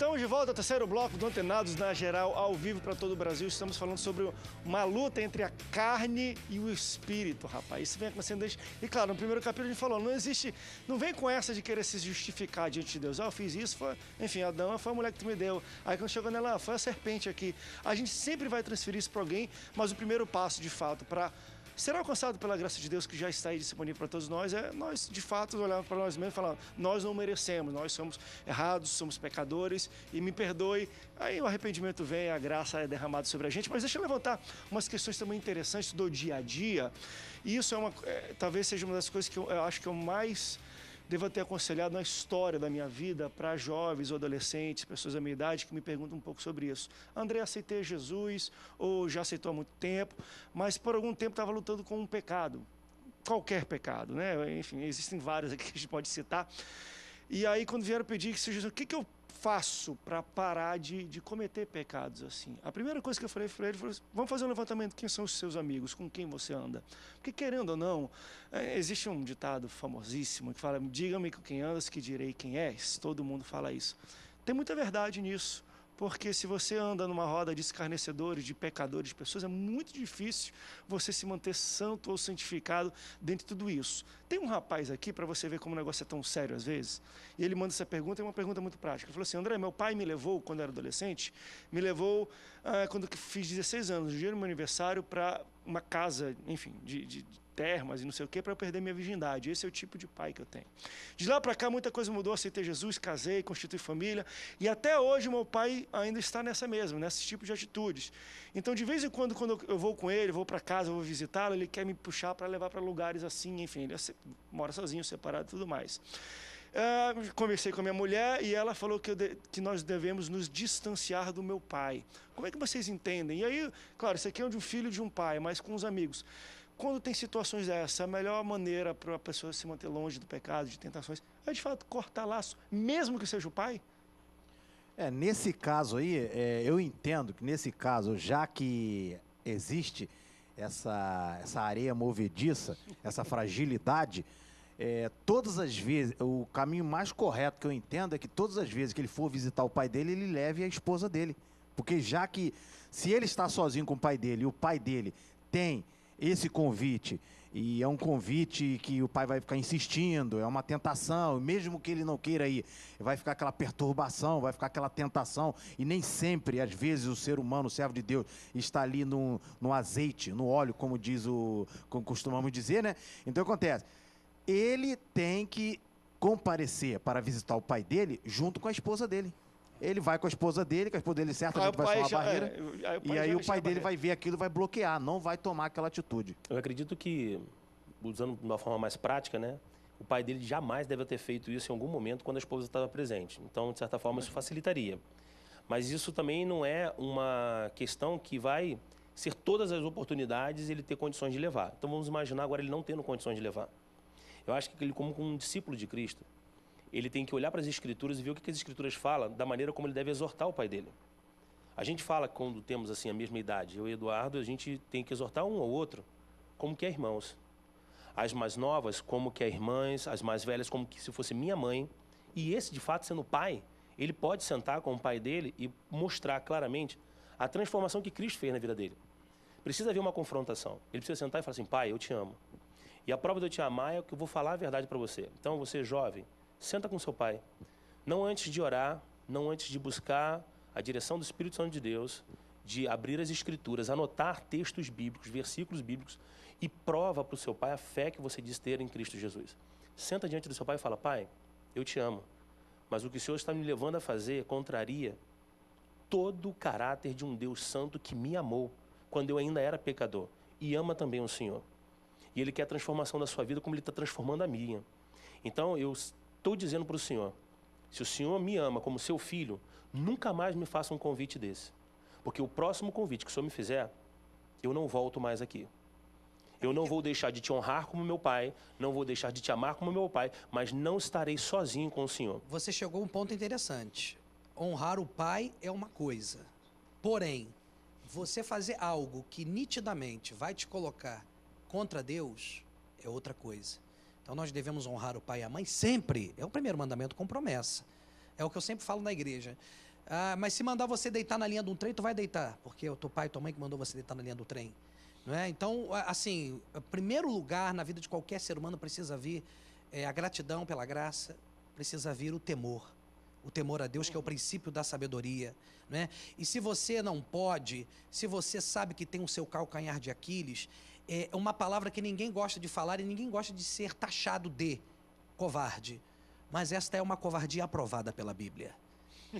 Estamos de volta ao terceiro bloco do Antenados na Geral, ao vivo para todo o Brasil. Estamos falando sobre uma luta entre a carne e o espírito, rapaz. Isso vem acontecendo desde... E claro, no primeiro capítulo a gente falou, não existe... Não vem com essa de querer se justificar diante de Deus. Ah, eu fiz isso, foi... Enfim, Adão foi a mulher que tu me deu. Aí quando chegou nela, foi a serpente aqui. A gente sempre vai transferir isso para alguém, mas o primeiro passo, de fato, para... ser alcançado pela graça de Deus que já está aí disponível para todos nós, é nós, de fato, olharmos para nós mesmos e falar, nós não merecemos, nós somos errados, somos pecadores e me perdoe. Aí o arrependimento vem, a graça é derramada sobre a gente. Mas deixa eu levantar umas questões também interessantes do dia a dia. E isso talvez seja uma das coisas que eu acho que eu mais devo ter aconselhado na história da minha vida para jovens ou adolescentes, pessoas da minha idade, que me perguntam um pouco sobre isso. André, aceitei Jesus, ou já aceitou há muito tempo, mas por algum tempo estava lutando com um pecado. Qualquer pecado, né? Enfim, existem vários aqui que a gente pode citar. E aí, quando vieram pedir que Jesus, o que eu faço para parar de cometer pecados assim? A primeira coisa que eu falei para ele foi, vamos fazer um levantamento, quem são os seus amigos, com quem você anda? Porque querendo ou não, existe um ditado famosíssimo que fala, diga-me com quem andas que direi quem és. Todo mundo fala isso. Tem muita verdade nisso. Porque se você anda numa roda de escarnecedores, de pecadores, de pessoas, é muito difícil você se manter santo ou santificado dentro de tudo isso. Tem um rapaz aqui, para você ver como o negócio é tão sério às vezes, e ele manda essa pergunta, é uma pergunta muito prática. Ele falou assim, André, meu pai me levou, quando eu era adolescente, me levou, quando eu fiz 16 anos, no dia do meu aniversário, para uma casa, enfim, de termas e não sei o que, para eu perder minha virgindade. Esse é o tipo de pai que eu tenho. De lá para cá, muita coisa mudou, aceitei Jesus, casei, constituí família, e até hoje meu pai ainda está nessa mesma, nesse tipo de atitudes. Então, de vez em quando eu vou com ele, vou para casa, vou visitá-lo, ele quer me puxar para levar para lugares assim, enfim, ele mora sozinho, separado e tudo mais. Conversei com a minha mulher e ela falou que nós devemos nos distanciar do meu pai. Como é que vocês entendem? E aí, claro, isso aqui é de um filho de um pai, mas com os amigos. Quando tem situações dessas, a melhor maneira para a pessoa se manter longe do pecado, de tentações, é de fato cortar laço, mesmo que seja o pai? Nesse caso aí, eu entendo que nesse caso, já que existe essa areia movediça, essa fragilidade, todas as vezes, o caminho mais correto que eu entendo é que todas as vezes que ele for visitar o pai dele, ele leve a esposa dele. Porque já que, se ele está sozinho com o pai dele e o pai dele tem esse convite, e é um convite que o pai vai ficar insistindo, é uma tentação, mesmo que ele não queira ir, vai ficar aquela perturbação, vai ficar aquela tentação, e nem sempre, às vezes, o ser humano, o servo de Deus, está ali no azeite, no óleo, como costumamos dizer, né? Então, acontece, ele tem que comparecer para visitar o pai dele junto com a esposa dele. Ele vai com a esposa dele certamente vai ser uma barreira, e aí o pai dele vai ver aquilo, vai bloquear, não vai tomar aquela atitude. Eu acredito que, usando de uma forma mais prática, né, o pai dele jamais deve ter feito isso em algum momento quando a esposa estava presente. Então, de certa forma, isso facilitaria. Mas isso também não é uma questão que vai ser todas as oportunidades ele ter condições de levar. Então, vamos imaginar agora ele não tendo condições de levar. Eu acho que ele, como um discípulo de Cristo, ele tem que olhar para as Escrituras e ver o que as Escrituras falam da maneira como ele deve exortar o pai dele. A gente fala, quando temos assim a mesma idade, eu e Eduardo, a gente tem que exortar um ao outro como que é irmãos. As mais novas como que é irmãs, as mais velhas como que se fosse minha mãe. E esse, de fato, sendo pai, ele pode sentar com o pai dele e mostrar claramente a transformação que Cristo fez na vida dele. Precisa haver uma confrontação. Ele precisa sentar e falar assim, pai, eu te amo. E a prova de eu te amar é que eu vou falar a verdade para você. Então, você jovem, senta com seu pai, não antes de orar, não antes de buscar a direção do Espírito Santo de Deus, de abrir as Escrituras, anotar textos bíblicos, versículos bíblicos e prova para o seu pai a fé que você diz ter em Cristo Jesus. Senta diante do seu pai e fala, pai, eu te amo, mas o que o Senhor está me levando a fazer contraria todo o caráter de um Deus santo que me amou quando eu ainda era pecador e ama também o Senhor. E Ele quer a transformação da sua vida como Ele está transformando a minha. Então, eu estou dizendo para o Senhor, se o Senhor me ama como seu filho, nunca mais me faça um convite desse. Porque o próximo convite que o Senhor me fizer, eu não volto mais aqui. Eu não vou deixar de te honrar como meu pai, não vou deixar de te amar como meu pai, mas não estarei sozinho com o Senhor. Você chegou a um ponto interessante. Honrar o pai é uma coisa. Porém, você fazer algo que nitidamente vai te colocar contra Deus é outra coisa. Então nós devemos honrar o pai e a mãe sempre. É o primeiro mandamento com promessa. É o que eu sempre falo na igreja. Ah, mas se mandar você deitar na linha de um trem, tu vai deitar, porque é o teu pai e tua mãe que mandou você deitar na linha do trem. Não é? Então, assim, em primeiro lugar na vida de qualquer ser humano precisa vir a gratidão pela graça, precisa vir o temor a Deus, que é o princípio da sabedoria, né? E se você não pode, se você sabe que tem o seu calcanhar de Aquiles, é uma palavra que ninguém gosta de falar e ninguém gosta de ser taxado de covarde, mas esta é uma covardia aprovada pela Bíblia.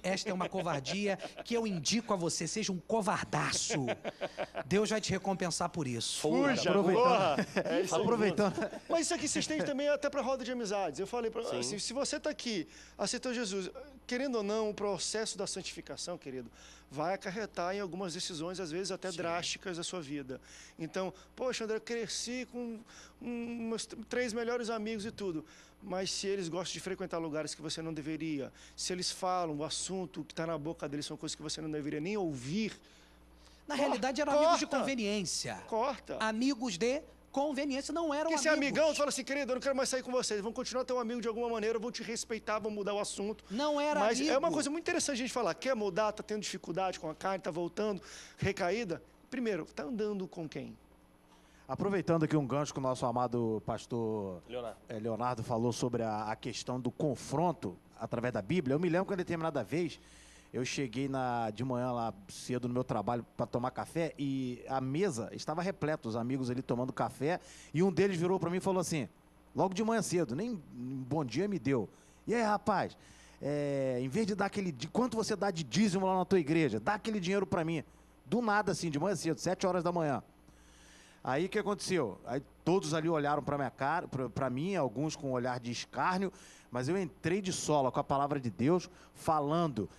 Esta é uma covardia que eu indico a você, seja um covardaço. Deus vai te recompensar por isso. Fuja, aproveitando. corra. É isso aí. Aproveitando. Mas isso aqui se estende também até para a roda de amizades. Eu falei, assim, se você está aqui, aceitou Jesus, querendo ou não, o processo da santificação, querido, vai acarretar em algumas decisões, às vezes até drásticas da sua vida. Então, poxa, André, eu cresci com meus 3 melhores amigos e tudo. Mas se eles gostam de frequentar lugares que você não deveria, se eles falam, o assunto que está na boca deles são coisas que você não deveria nem ouvir. Na realidade, eram amigos de conveniência. Corta. Amigos de conveniência, não eram Porque amigos. se é amigão, tu fala assim, querido, eu não quero mais sair com vocês, vão continuar teu amigo de alguma maneira, vão te respeitar, vão mudar o assunto. Não era Mas amigo. é uma coisa muito interessante a gente falar, quer mudar, tá tendo dificuldade com a carne, tá voltando, recaída. Primeiro, tá andando com quem? Aproveitando aqui um gancho que o nosso amado pastor Leonardo falou sobre a questão do confronto através da Bíblia, eu me lembro que uma determinada vez eu cheguei de manhã lá cedo no meu trabalho para tomar café e a mesa estava repleta, os amigos ali tomando café, e um deles virou para mim e falou assim, logo de manhã cedo, nem um bom dia me deu. E aí, rapaz, em vez de dar quanto você dá de dízimo lá na tua igreja, dá aquele dinheiro para mim. Do nada assim, de manhã cedo, 7 horas da manhã. Aí o que aconteceu? Aí todos ali olharam para minha cara, para mim, alguns com um olhar de escárnio, mas eu entrei de sola com a palavra de Deus, falando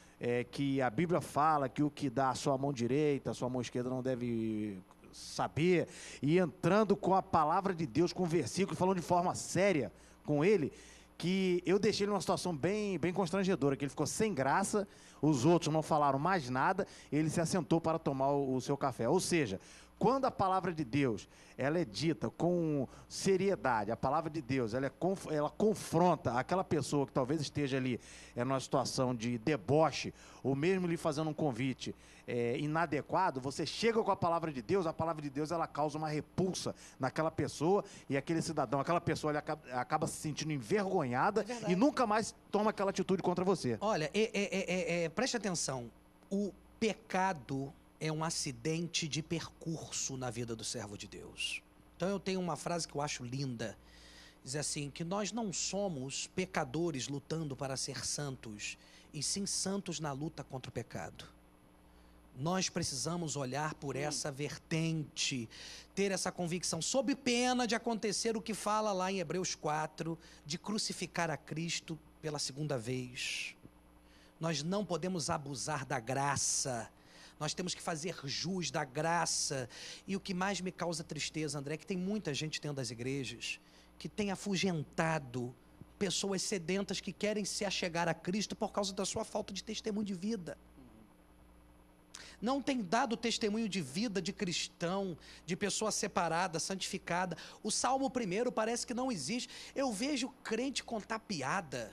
que a Bíblia fala que o que dá a sua mão direita, a sua mão esquerda não deve saber, e entrando com a palavra de Deus, com o versículo, falando de forma séria com ele, que eu deixei ele numa situação bem, bem constrangedora, que ele ficou sem graça, os outros não falaram mais nada, ele se assentou para tomar o seu café. Ou seja, quando a palavra de Deus ela é dita com seriedade, a palavra de Deus ela confronta aquela pessoa que talvez esteja ali numa situação de deboche, ou mesmo lhe fazendo um convite inadequado, você chega com a palavra de Deus ela causa uma repulsa naquela pessoa, e aquele cidadão, aquela pessoa ele acaba se sentindo envergonhada e nunca mais toma aquela atitude contra você. Olha, preste atenção, o pecado é um acidente de percurso na vida do servo de Deus. Então eu tenho uma frase que eu acho linda, diz assim, que nós não somos pecadores lutando para ser santos, e sim santos na luta contra o pecado. Nós precisamos olhar por essa vertente, ter essa convicção, sob pena de acontecer o que fala lá em Hebreus 4, de crucificar a Cristo pela segunda vez. Nós não podemos abusar da graça, nós temos que fazer jus da graça. E o que mais me causa tristeza, André, é que tem muita gente dentro das igrejas que tem afugentado pessoas sedentas que querem se achegar a Cristo por causa da sua falta de testemunho de vida. Não tem dado testemunho de vida de cristão, de pessoa separada, santificada. O Salmo 1 parece que não existe. Eu vejo crente contar piada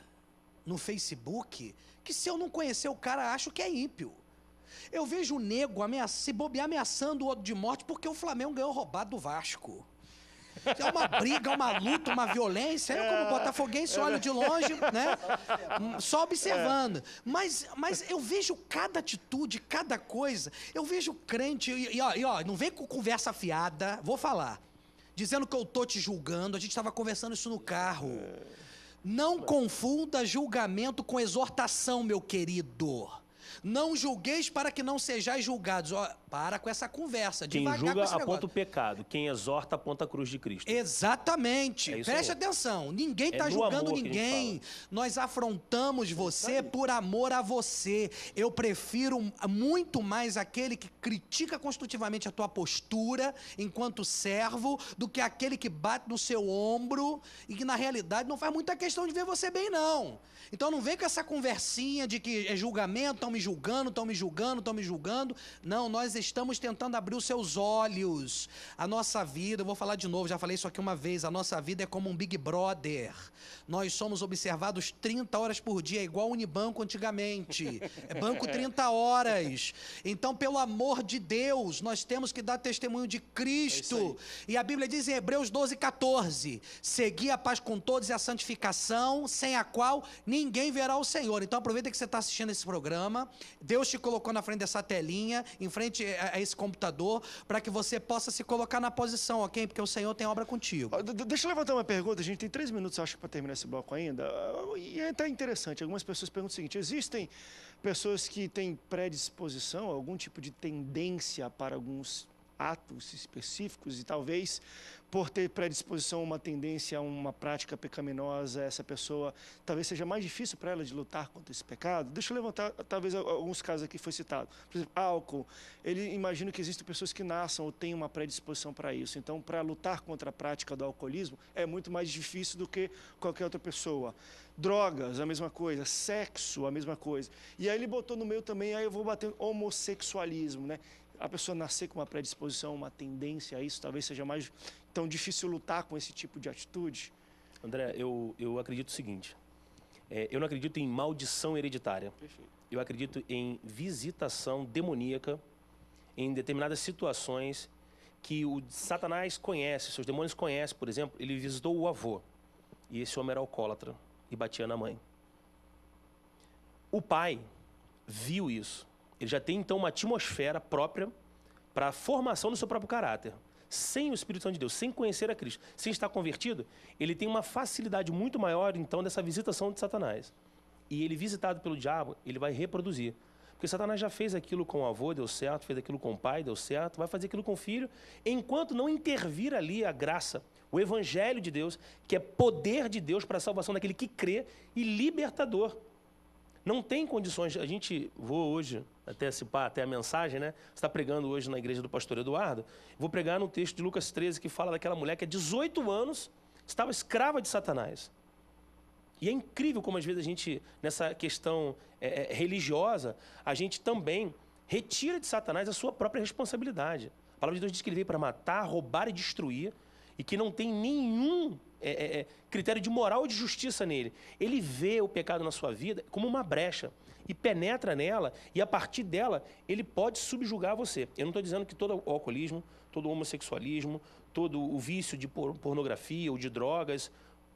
no Facebook, que se eu não conhecer o cara, acho que é ímpio. Eu vejo o nego se bobear ameaçando o outro de morte porque o Flamengo ganhou roubado do Vasco. É uma briga, uma luta, uma violência. Eu, como botafoguense, olho de longe, né? Só observando. Mas eu vejo cada atitude, cada coisa. Eu vejo crente, ó, não vem com conversa fiada, vou falar, dizendo que eu tô te julgando. A gente estava conversando isso no carro. Não confunda julgamento com exortação, meu querido. Não julgueis para que não sejais julgados. Ó, para com essa conversa. Quem julga aponta o pecado. Quem exorta aponta a cruz de Cristo. Exatamente. Preste atenção. Ninguém está julgando ninguém. Nós afrontamos você por amor a você. Eu prefiro muito mais aquele que critica construtivamente a tua postura enquanto servo do que aquele que bate no seu ombro e que na realidade não faz muita questão de ver você bem, não. Então não vem com essa conversinha de que é julgamento, estão me julgando, estão me julgando, estão me julgando. Não, nós estamos tentando abrir os seus olhos. A nossa vida, eu vou falar de novo, já falei isso aqui uma vez, a nossa vida é como um Big Brother. Nós somos observados 30 horas por dia, igual o Unibanco antigamente. É banco 30 horas. Então, pelo amor de Deus, nós temos que dar testemunho de Cristo. E a Bíblia diz em Hebreus 12:14, segui a paz com todos e a santificação, sem a qual ninguém verá o Senhor. Então, aproveita que você está assistindo esse programa, Deus te colocou na frente dessa telinha, em frente a esse computador, para que você possa se colocar na posição, ok? Porque o Senhor tem obra contigo. Deixa eu levantar uma pergunta, a gente tem 3 minutos, acho, para terminar esse bloco ainda. E é até interessante, algumas pessoas perguntam o seguinte, existem pessoas que têm predisposição, algum tipo de tendência para alguns atos específicos e talvez por ter predisposição a uma tendência a uma prática pecaminosa, essa pessoa talvez seja mais difícil para ela de lutar contra esse pecado? Deixa eu levantar, talvez, alguns casos aqui foi citado. Por exemplo, álcool. Ele imagina que existem pessoas que nasçam ou têm uma predisposição para isso. Então, para lutar contra a prática do alcoolismo, é muito mais difícil do que qualquer outra pessoa. Drogas, a mesma coisa. Sexo, a mesma coisa. E aí ele botou no meio também, aí eu vou bater homossexualismo, né? A pessoa nascer com uma predisposição, uma tendência a isso, talvez seja mais tão difícil lutar com esse tipo de atitude? André, eu acredito o seguinte, eu não acredito em maldição hereditária. Perfeito. Eu acredito em visitação demoníaca em determinadas situações que o Satanás conhece, seus demônios conhecem. Por exemplo, ele visitou o avô, e esse homem era alcoólatra e batia na mãe. O pai viu isso. Ele já tem, então, uma atmosfera própria para a formação do seu próprio caráter. Sem o Espírito Santo de Deus, sem conhecer a Cristo, sem estar convertido, ele tem uma facilidade muito maior, então, dessa visitação de Satanás. E ele, visitado pelo diabo, ele vai reproduzir. Porque Satanás já fez aquilo com o avô, deu certo, fez aquilo com o pai, deu certo, vai fazer aquilo com o filho, enquanto não intervir ali a graça, o Evangelho de Deus, que é poder de Deus para a salvação daquele que crê e libertador. Não tem condições, a gente, vou hoje antecipar até a mensagem, né? Você está pregando hoje na igreja do pastor Eduardo, vou pregar no texto de Lucas 13 que fala daquela mulher que há 18 anos estava escrava de Satanás. E é incrível como às vezes a gente, nessa questão religiosa, a gente também retira de Satanás a sua própria responsabilidade. A palavra de Deus diz que ele veio para matar, roubar e destruir, e que não tem nenhum critério de moral ou de justiça nele. Ele vê o pecado na sua vida como uma brecha e penetra nela, e a partir dela ele pode subjugar você. Eu não estou dizendo que todo o alcoolismo, todo o homossexualismo, todo o vício de pornografia ou de drogas,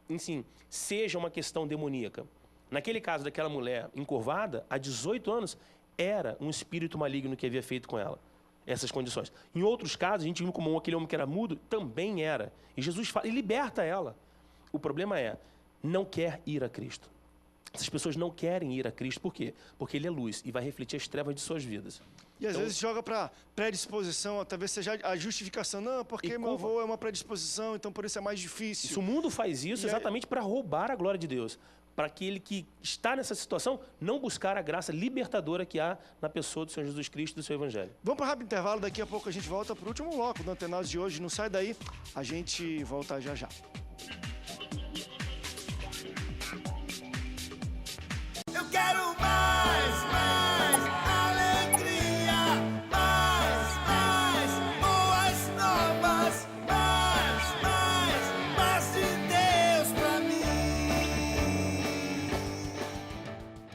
enfim, seja uma questão demoníaca. Naquele caso daquela mulher encurvada, há 18 anos, era um espírito maligno que havia feito com ela essas condições. Em outros casos, a gente viu como aquele homem que era mudo, também era. E Jesus fala, e liberta ela. O problema é, não quer ir a Cristo. Essas pessoas não querem ir a Cristo, por quê? Porque Ele é luz e vai refletir as trevas de suas vidas. E às vezes joga para predisposição, talvez seja a justificação. Não, porque meu avô é uma predisposição, então por isso é mais difícil. Isso, o mundo faz isso exatamente para roubar a glória de Deus. Para aquele que está nessa situação, não buscar a graça libertadora que há na pessoa do Senhor Jesus Cristo e do seu Evangelho. Vamos para um rápido intervalo, daqui a pouco a gente volta para o último bloco do Antenados de hoje. Não sai daí, a gente volta já já.